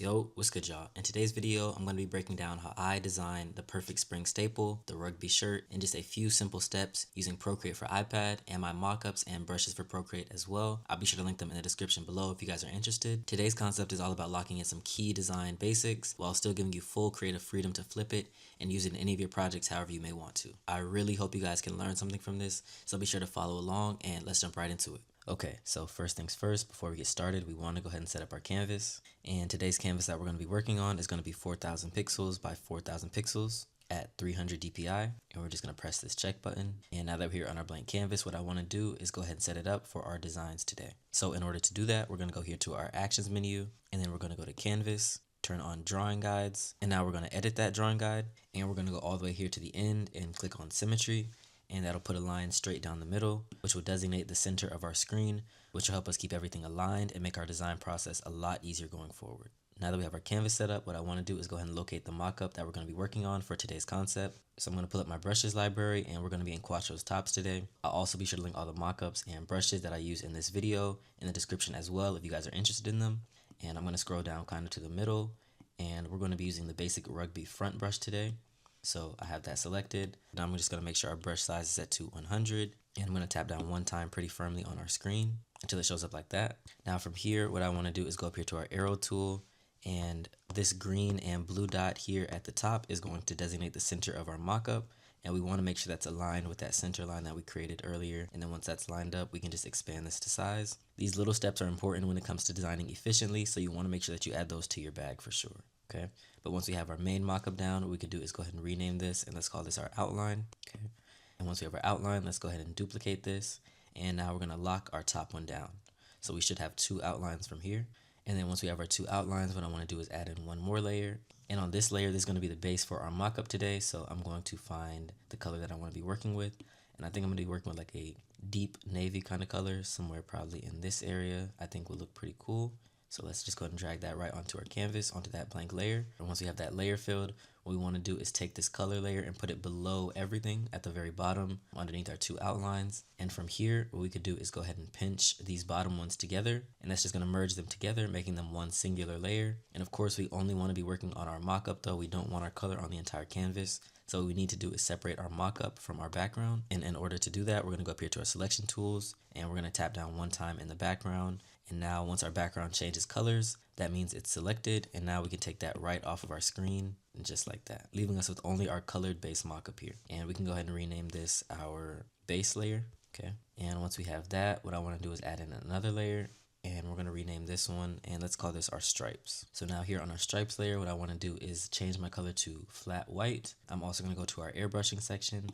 Yo, what's good y'all? In today's video, I'm going to be breaking down how I designed the perfect spring staple, the Rugby shirt, in just a few simple steps using Procreate for iPad and my mockups and brushes for Procreate as well. I'll be sure to link them in the description below if you guys are interested. Today's concept is all about locking in some key design basics while still giving you full creative freedom to flip it and use it in any of your projects however you may want to. I really hope you guys can learn something from this, so be sure to follow along and let's jump right into it. Okay, so first things first, before we get started, we want to go ahead and set up our canvas. And today's canvas that we're going to be working on is going to be 4,000 pixels by 4,000 pixels at 300 dpi. And we're just going to press this check button. And now that we're here on our blank canvas, what I want to do is go ahead and set it up for our designs today. So in order to do that, we're going to go here to our actions menu, and then we're going to go to canvas, turn on drawing guides, and now we're going to edit that drawing guide, and we're going to go all the way here to the end and click on symmetry. And that'll put a line straight down the middle, which will designate the center of our screen, which will help us keep everything aligned and make our design process a lot easier going forward. Now that we have our canvas set up, what I want to do is go ahead and locate the mockup that we're going to be working on for today's concept. So I'm going to pull up my brushes library, and we're going to be in Quatro's tops today. I'll also be sure to link all the mockups and brushes that I use in this video in the description as well if you guys are interested in them. And I'm going to scroll down kind of to the middle, and we're going to be using the basic Rugby front brush today. So I have that selected. Now I'm just going to make sure our brush size is set to 100. And I'm going to tap down one time pretty firmly on our screen until it shows up like that. Now from here, what I want to do is go up here to our arrow tool. And this green and blue dot here at the top is going to designate the center of our mockup. And we want to make sure that's aligned with that center line that we created earlier. And then once that's lined up, we can just expand this to size. These little steps are important when it comes to designing efficiently. So you want to make sure that you add those to your bag for sure. Okay, but once we have our main mockup down, what we could do is go ahead and rename this, and let's call this our outline. Okay, and once we have our outline, let's go ahead and duplicate this, and now we're going to lock our top one down. So we should have two outlines from here, and then once we have our two outlines, what I want to do is add in one more layer. And on this layer, this is going to be the base for our mockup today. So I'm going to find the color that I want to be working with, and I think I'm going to be working with like a deep navy kind of color, somewhere probably in this area. I think will look pretty cool. So let's just go ahead and drag that right onto our canvas, onto that blank layer. And once we have that layer filled, what we want to do is take this color layer and put it below everything at the very bottom, underneath our two outlines. And from here, what we could do is go ahead and pinch these bottom ones together. And that's just going to merge them together, making them one singular layer. And of course, we only want to be working on our mockup though. We don't want our color on the entire canvas. So what we need to do is separate our mockup from our background. And in order to do that, we're going to go up here to our selection tools, and we're going to tap down one time in the background. And now once our background changes colors, that means it's selected. And now we can take that right off of our screen, and just like that, leaving us with only our colored base mockup here. And we can go ahead and rename this our base layer. Okay. And once we have that, what I want to do is add in another layer, and we're going to rename this one, and let's call this our stripes. So now here on our stripes layer, what I want to do is change my color to flat white. I'm also going to go to our airbrushing section,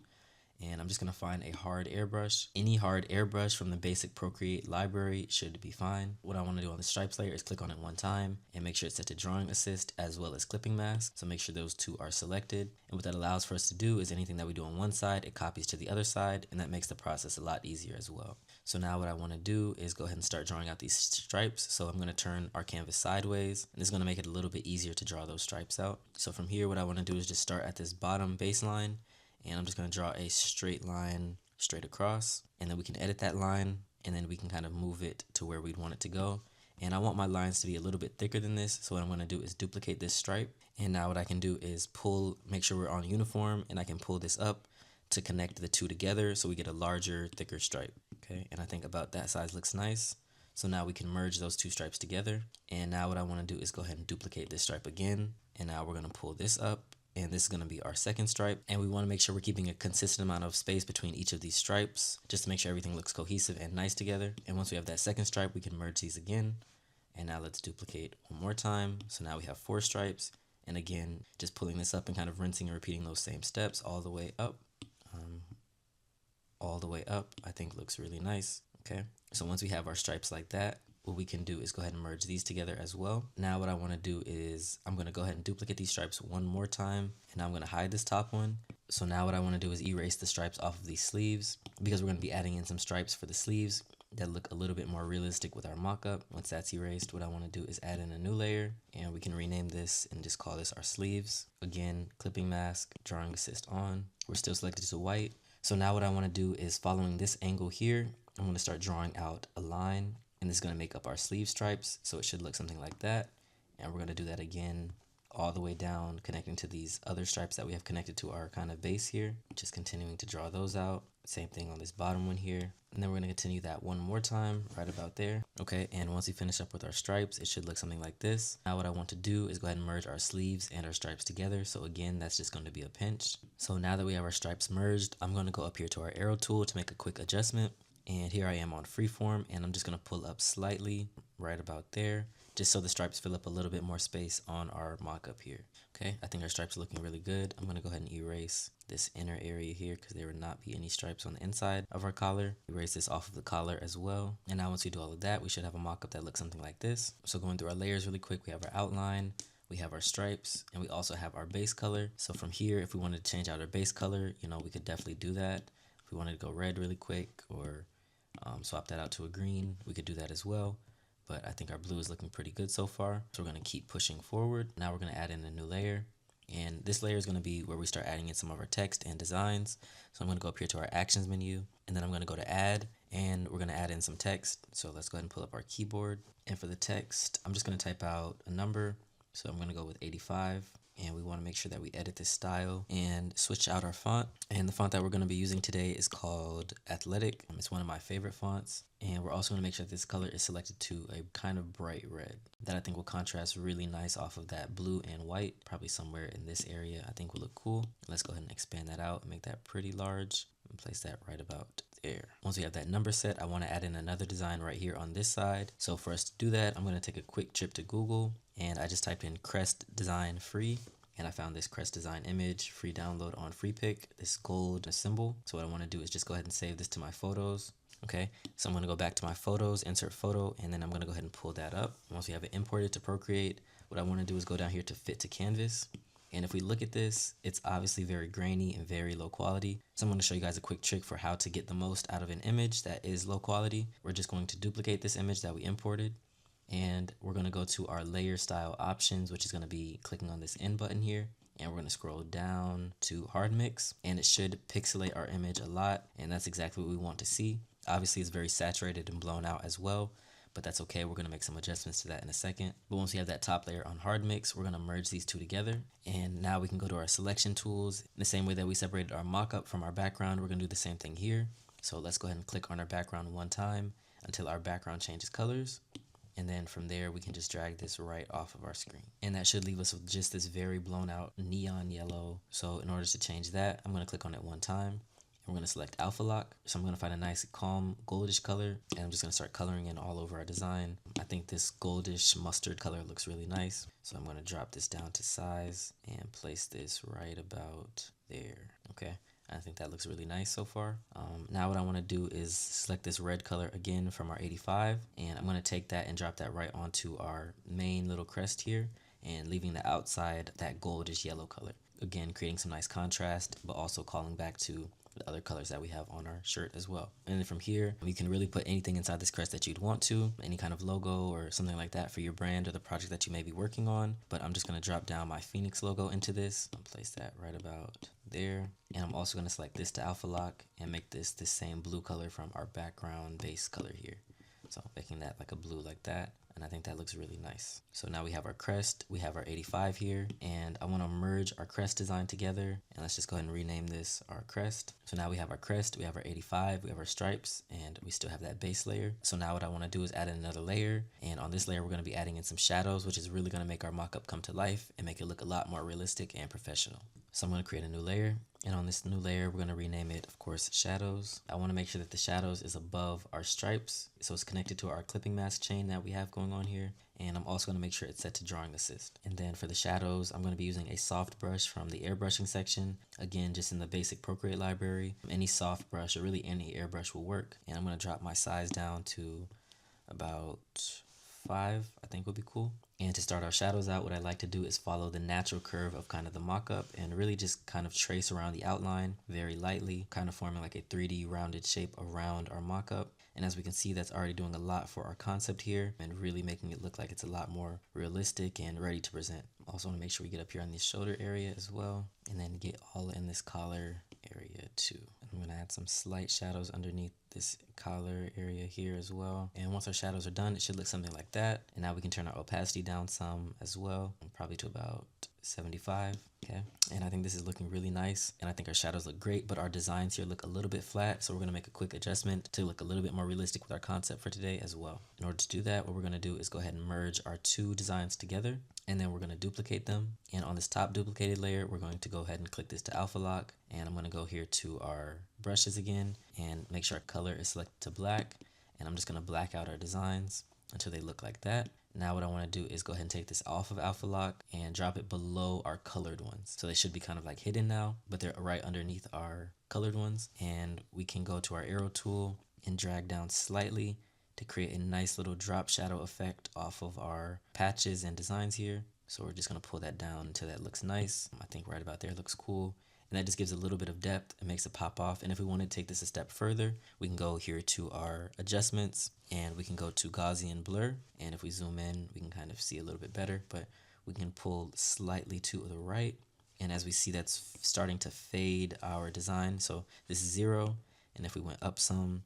and I'm just going to find a hard airbrush. Any hard airbrush from the basic Procreate library should be fine. What I want to do on the stripes layer is click on it one time and make sure it's set to drawing assist as well as clipping mask. So make sure those two are selected. And what that allows for us to do is anything that we do on one side, it copies to the other side, and that makes the process a lot easier as well. So now what I want to do is go ahead and start drawing out these stripes. So I'm going to turn our canvas sideways, and this is going to make it a little bit easier to draw those stripes out. So from here, what I want to do is just start at this bottom baseline, and I'm just going to draw a straight line straight across, and then we can edit that line, and then we can kind of move it to where we'd want it to go. And I want my lines to be a little bit thicker than this, so what I'm going to do is duplicate this stripe. And now what I can do is make sure we're on uniform, and I can pull this up to connect the two together so we get a larger, thicker stripe. Okay, and I think about that size looks nice. So now we can merge those two stripes together. And now what I want to do is go ahead and duplicate this stripe again, and now we're going to pull this up. And this is going to be our second stripe, and we want to make sure we're keeping a consistent amount of space between each of these stripes just to make sure everything looks cohesive and nice together. And once we have that second stripe, we can merge these again. And now let's duplicate one more time. So now we have 4 stripes, and again, just pulling this up and kind of rinsing and repeating those same steps all the way up. I think looks really nice. Okay, so once we have our stripes like that, what we can do is go ahead and merge these together as well. Now what I want to do is I'm going to go ahead and duplicate these stripes one more time, and I'm going to hide this top one. So now what I want to do is erase the stripes off of these sleeves, because we're going to be adding in some stripes for the sleeves that look a little bit more realistic with our mockup. Once that's erased, what I want to do is add in a new layer, and we can rename this and just call this our sleeves. Again, clipping mask, drawing assist on. We're still selected to white. So now what I want to do is, following this angle here, I'm going to start drawing out a line, and this is going to make up our sleeve stripes. So it should look something like that. And we're going to do that again all the way down, connecting to these other stripes that we have connected to our kind of base here. Just continuing to draw those out. Same thing on this bottom one here. And then we're going to continue that one more time right about there. Okay, and once we finish up with our stripes, it should look something like this. Now what I want to do is go ahead and merge our sleeves and our stripes together. So again, that's just going to be a pinch. So now that we have our stripes merged, I'm going to go up here to our arrow tool to make a quick adjustment. And here I am on freeform, and I'm just going to pull up slightly right about there, just so the stripes fill up a little bit more space on our mock-up here. Okay, I think our stripes are looking really good. I'm going to go ahead and erase this inner area here because there would not be any stripes on the inside of our collar. Erase this off of the collar as well. And now once we do all of that, we should have a mock-up that looks something like this. So going through our layers really quick, we have our outline, we have our stripes, and we also have our base color. So from here, if we wanted to change out our base color, you know, we could definitely do that. If we wanted to go red really quick or swap that out to a green, we could do that as well. But I think our blue is looking pretty good so far. So we're going to keep pushing forward. Now we're going to add in a new layer. And this layer is going to be where we start adding in some of our text and designs. So I'm going to go up here to our actions menu, and then I'm going to go to add, and we're going to add in some text. So let's go ahead and pull up our keyboard. And for the text, I'm just going to type out a number. So I'm going to go with 85. And we want to make sure that we edit this style and switch out our font. And the font that we're going to be using today is called Athletic. It's one of my favorite fonts. And we're also going to make sure that this color is selected to a kind of bright red that I think will contrast really nice off of that blue and white. Probably somewhere in this area I think will look cool. Let's go ahead and expand that out and make that pretty large and place that right about there. Once we have that number set, I want to add in another design right here on this side. So for us to do that, I'm going to take a quick trip to Google, and I just typed in crest design free, and I found this crest design image, free download on FreePic, this gold symbol. So what I want to do is just go ahead and save this to my photos. Okay, so I'm going to go back to my photos, insert photo, and then I'm going to go ahead and pull that up. Once we have it imported to Procreate, what I want to do is go down here to fit to canvas. And if we look at this, it's obviously very grainy and very low quality. So I'm going to show you guys a quick trick for how to get the most out of an image that is low quality. We're just going to duplicate this image that we imported, and we're going to go to our layer style options, which is going to be clicking on this N button here. And we're going to scroll down to hard mix, and it should pixelate our image a lot. And that's exactly what we want to see. Obviously, it's very saturated and blown out as well, but that's okay. We're going to make some adjustments to that in a second. But once we have that top layer on hard mix, we're going to merge these two together. And now we can go to our selection tools. In the same way that we separated our mockup from our background, we're going to do the same thing here. So let's go ahead and click on our background one time until our background changes colors. And then from there, we can just drag this right off of our screen. And that should leave us with just this very blown out neon yellow. So in order to change that, I'm going to click on it one time. We're going to select Alpha Lock. So I'm going to find a nice calm goldish color, and I'm just going to start coloring in all over our design. I think this goldish mustard color looks really nice. So I'm going to drop this down to size and place this right about there. Okay. I think that looks really nice so far. Now what I want to do is select this red color again from our 85, and I'm going to take that and drop that right onto our main little crest here, and leaving the outside that goldish yellow color. Again, creating some nice contrast, but also calling back to the other colors that we have on our shirt as well. And then from here, you can really put anything inside this crest that you'd want to, any kind of logo or something like that for your brand or the project that you may be working on. But I'm just going to drop down my Phoenix logo into this and place that right about there. And I'm also going to select this to Alpha Lock and make this the same blue color from our background base color here. So making that like a blue like that. And I think that looks really nice. So now we have our crest, we have our 85 here, and I want to merge our crest design together. And let's just go ahead and rename this our crest. So now we have our crest, we have our 85, we have our stripes, and we still have that base layer. So now what I want to do is add in another layer. And on this layer, we're going to be adding in some shadows, which is really going to make our mockup come to life and make it look a lot more realistic and professional. So I'm going to create a new layer, and on this new layer, we're going to rename it, of course, shadows. I want to make sure that the shadows is above our stripes, so it's connected to our clipping mask chain that we have going on here. And I'm also going to make sure it's set to drawing assist. And then for the shadows, I'm going to be using a soft brush from the airbrushing section. Again, just in the basic Procreate library. Any soft brush or really any airbrush will work. And I'm going to drop my size down to about 5, I think would be cool. And to start our shadows out, what I like to do is follow the natural curve of kind of the mock-up and really just kind of trace around the outline very lightly, kind of forming like a 3D rounded shape around our mock-up. And as we can see, that's already doing a lot for our concept here and really making it look like it's a lot more realistic and ready to present. Also want to make sure we get up here on this shoulder area as well, and then get all in this collar area too. I'm gonna add some slight shadows underneath this collar area here as well. And once our shadows are done, it should look something like that. And now we can turn our opacity down some as well, probably to about 75. Okay, and I think this is looking really nice, and I think our shadows look great, but our designs here look a little bit flat, so we're gonna make a quick adjustment to look a little bit more realistic with our concept for today as well. In order to do that, what we're gonna do is go ahead and merge our two designs together, and then we're gonna duplicate them. And on this top duplicated layer, we're going to go ahead and click this to alpha lock, and I'm gonna go here to our brushes again and make sure our color is selected to black, and I'm just gonna black out our designs until they look like that. Now what I want to do is go ahead and take this off of alpha lock and drop it below our colored ones. So they should be kind of like hidden now, but they're right underneath our colored ones. And we can go to our arrow tool and drag down slightly to create a nice little drop shadow effect off of our patches and designs here. So we're just going to pull that down until that looks nice. I think right about there looks cool. And that just gives a little bit of depth. It makes it pop off. And if we want to take this a step further, we can go here to our adjustments and we can go to Gaussian blur. And if we zoom in, we can kind of see a little bit better, but we can pull slightly to the right. And as we see, that's starting to fade our design. So this is 0. And if we went up some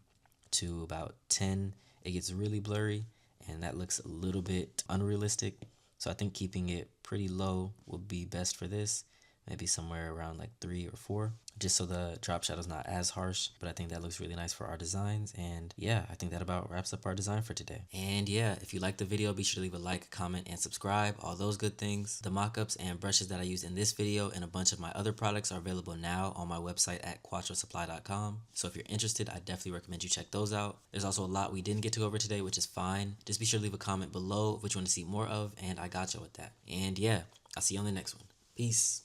to about 10, it gets really blurry and that looks a little bit unrealistic. So I think keeping it pretty low would be best for this. Maybe somewhere around like 3 or 4, just so the drop shadow is not as harsh. But I think that looks really nice for our designs. And yeah, I think that about wraps up our design for today. And yeah, if you liked the video, be sure to leave a like, comment, and subscribe. All those good things. The mockups and brushes that I used in this video and a bunch of my other products are available now on my website at quattrosupply.com. So if you're interested, I definitely recommend you check those out. There's also a lot we didn't get to go over today, which is fine. Just be sure to leave a comment below which you want to see more of, and I got you with that. And yeah, I'll see you on the next one. Peace.